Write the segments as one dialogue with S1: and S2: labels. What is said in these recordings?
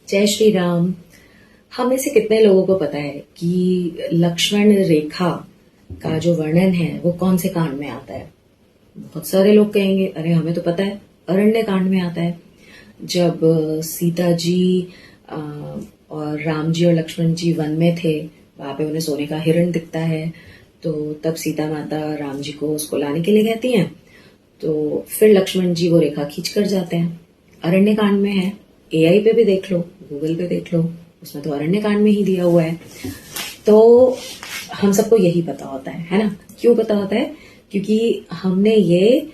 S1: जय श्री राम। हम में से कितने लोगों को पता है कि लक्ष्मण रेखा का जो वर्णन है वो कौन से कांड में आता है? बहुत सारे लोग कहेंगे अरे हमें तो पता है, अरण्य कांड में आता है। जब सीता जी और राम जी और लक्ष्मण जी वन में थे, वहां पे उन्हें सोने का हिरण दिखता है, तो तब सीता माता राम जी को उसको लाने के लिए कहती हैं। तो फिर लक्ष्मण जी वो रेखा खींच कर जाते हैं। अरण्य कांड में है, एआई पे भी देख लो, गूगल पे देख लो, उसमें तो अरण्य कांड में ही दिया हुआ है। तो हम सबको यही पता होता है ना? क्यों पता होता है? क्योंकि हमने ये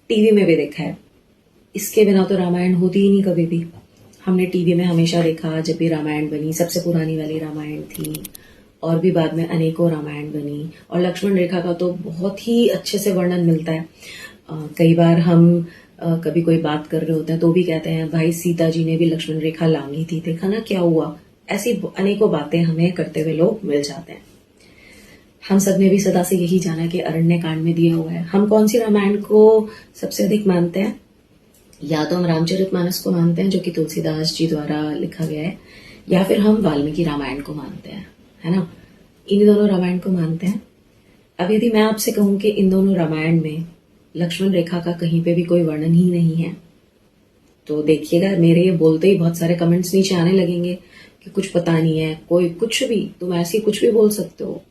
S1: टीवी में भी देखा है। इसके बिना तो रामायण होती ही नहीं कभी भी। हमने टीवी में हमेशा देखा, जब भी रामायण बनी, सबसे पुरानी वाली रामायण थी, और भी बाद में अनेकों रामायण बनी। और लक्ष्मण रेखा का तो बहुत ही अच्छे से वर्णन मिलता है। कई बार हम कभी कोई बात कर रहे होते हैं तो भी कहते हैं भाई सीता जी ने भी लक्ष्मण रेखा लांगी थी, देखा ना क्या हुआ। ऐसी अनेकों बातें हमें करते हुए लोग मिल जाते हैं। हम सब ने भी सदा से यही जाना कि अरण्य कांड में दिया हुआ है। हम कौन सी रामायण को सबसे अधिक मानते हैं? या तो हम रामचरितमानस को मानते हैं, जो कि तुलसीदास जी द्वारा लिखा गया है, या फिर हम वाल्मीकि रामायण को मानते हैं, है ना? इन दोनों रामायण को मानते हैं। अब यदि मैं आपसे कहूं कि इन दोनों रामायण में लक्ष्मण रेखा का कहीं पे भी कोई वर्णन ही नहीं है, तो देखिएगा मेरे ये बोलते ही बहुत सारे कमेंट्स नीचे आने लगेंगे कि कुछ पता नहीं है, कोई कुछ भी, तुम ऐसे कुछ भी बोल सकते हो।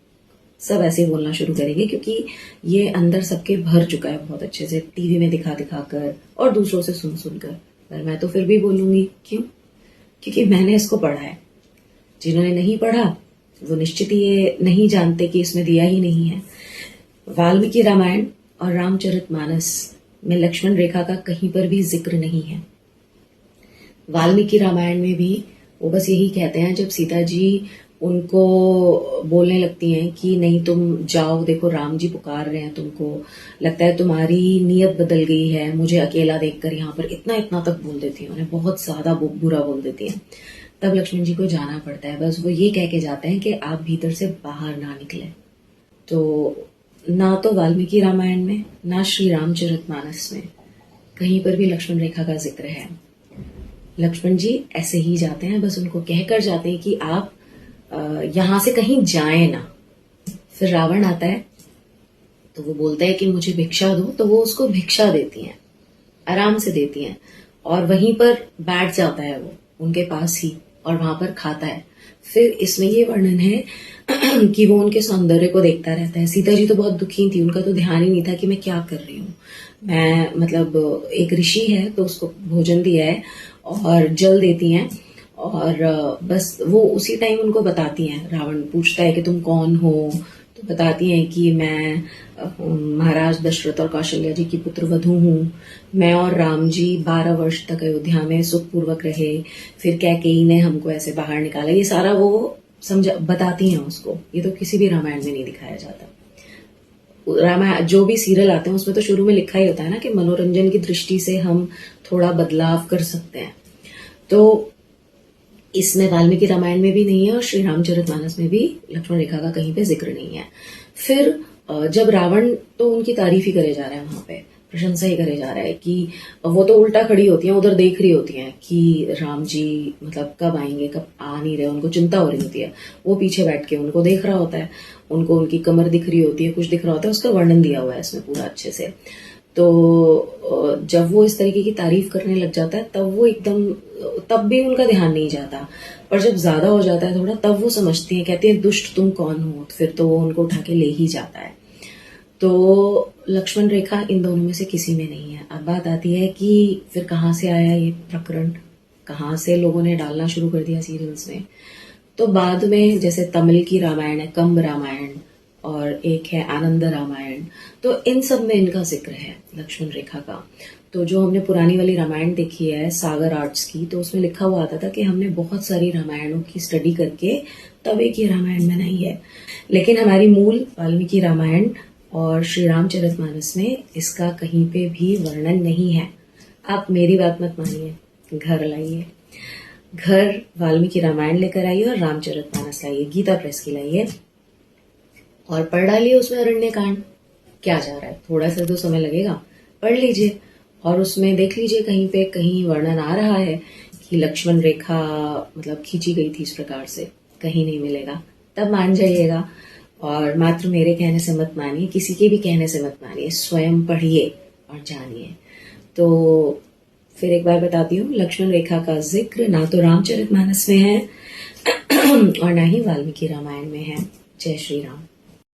S1: सब ऐसे ही बोलना शुरू करेंगे क्योंकि ये अंदर सबके भर चुका है बहुत अच्छे से, टीवी में दिखा दिखा कर और दूसरों से सुन सुनकर। पर मैं तो फिर भी बोलूंगी, क्यों? क्योंकि मैंने इसको पढ़ा है। जिन्होंने नहीं पढ़ा वो निश्चित ही ये नहीं जानते कि इसमें दिया ही नहीं है। वाल्मीकि रामायण और रामचरितमानस में लक्ष्मण रेखा का कहीं पर भी जिक्र नहीं है। वाल्मीकि रामायण में भी वो बस यही कहते हैं, जब सीता जी उनको बोलने लगती हैं कि नहीं तुम जाओ, देखो राम जी पुकार रहे हैं तुमको, लगता है तुम्हारी नीयत बदल गई है, मुझे अकेला देखकर यहाँ पर, इतना इतना तक बोल देती हैं, उन्हें बहुत ज्यादा बुरा बोल देती हैं। तब लक्ष्मण जी को जाना पड़ता है। बस वो ये कह के जाते हैं कि आप भीतर से बाहर ना निकले। तो ना तो वाल्मीकि रामायण में, ना श्री रामचरितमानस में कहीं पर भी लक्ष्मण रेखा का जिक्र है। लक्ष्मण जी ऐसे ही जाते हैं, बस उनको कहकर जाते हैं कि आप यहां से कहीं जाए ना। फिर रावण आता है तो वो बोलता है कि मुझे भिक्षा दो, तो वो उसको भिक्षा देती हैं, आराम से देती हैं, और वहीं पर बैठ जाता है वो उनके पास ही, और वहां पर खाता है। फिर इसमें ये वर्णन है कि वो उनके सौंदर्य को देखता रहता है। सीता जी तो बहुत दुखी थी, उनका तो ध्यान ही नहीं था कि मैं क्या कर रही हूँ। मैं मतलब एक ऋषि है तो उसको भोजन दिया है और जल देती हैं, और बस वो उसी टाइम उनको बताती हैं। रावण पूछता है कि तुम कौन हो, तो बताती हैं कि मैं महाराज दशरथ और कौशल्या जी की पुत्र वधू हूँ। मैं और राम जी 12 वर्ष तक अयोध्या में सुखपूर्वक रहे, फिर कैकेयी ने हमको ऐसे बाहर निकाला। ये सारा वो बताती हैं उसको। ये तो किसी भी रामायण में नहीं दिखाया जाता। रामायण जो भी सीरियल आते हैं उसमें तो शुरू में लिखा ही होता है ना कि मनोरंजन की दृष्टि से हम थोड़ा बदलाव कर सकते हैं। तो इसमें वाल्मीकि रामायण में भी नहीं है और श्री रामचरितमानस में भी लक्ष्मण रेखा का कहीं पे जिक्र नहीं है। फिर जब रावण तो उनकी तारीफ ही करे जा रहा है, वहां पे प्रशंसा ही करे जा रहा है कि वो तो उल्टा खड़ी होती हैं, उधर देख रही होती हैं कि राम जी मतलब कब आएंगे, कब आ नहीं रहे, उनको चिंता हो रही होती है। वो पीछे बैठ के उनको देख रहा होता है, उनको उनकी कमर दिख रही होती है, कुछ दिख रहा होता है, उसका वर्णन दिया हुआ है इसमें पूरा अच्छे से। तो जब वो इस तरीके की तारीफ करने लग जाता है तब वो एकदम, तब भी उनका ध्यान नहीं जाता, पर जब ज्यादा हो जाता है थोड़ा, तब वो समझती है, कहती है दुष्ट तुम कौन हो, फिर तो वो उनको उठा के ले ही जाता है। तो लक्ष्मण रेखा इन दोनों में से किसी में नहीं है। अब बात आती है कि फिर कहाँ से आया ये प्रकरण, कहाँ से लोगों ने डालना शुरू कर दिया सीरियल्स में। तो बाद में जैसे तमिल की रामायण है कंब रामायण, और एक है आनंद रामायण, तो इन सब में इनका जिक्र है लक्ष्मण रेखा का। तो जो हमने पुरानी वाली रामायण देखी है सागर आर्ट्स की, तो उसमें लिखा हुआ आता था कि हमने बहुत सारी रामायणों की स्टडी करके तब एक ये रामायण बनाई है। लेकिन हमारी मूल वाल्मीकि रामायण और श्री रामचरितमानस में इसका कहीं पे भी वर्णन नहीं है। आप मेरी बात मत मानिए, घर लाइए, घर वाल्मीकि रामायण लेकर आइए और रामचरितमानस लाइए, गीता प्रेस की लाइए, और पढ़ डालिए उसमें अरण्य कांड। क्या जा रहा है, थोड़ा सा तो समय लगेगा, पढ़ लीजिए और उसमें देख लीजिए कहीं पे कहीं वर्णन आ रहा है कि लक्ष्मण रेखा मतलब खींची गई थी इस प्रकार से, कहीं नहीं मिलेगा, तब मान जाइएगा। और मात्र मेरे कहने से मत मानिए, किसी के भी कहने से मत मानिए, स्वयं पढ़िए और जानिए। तो फिर एक बार बताती हूँ, लक्ष्मण रेखा का जिक्र ना तो रामचरितमानस में है और ना ही वाल्मीकि रामायण में है। जय श्री राम।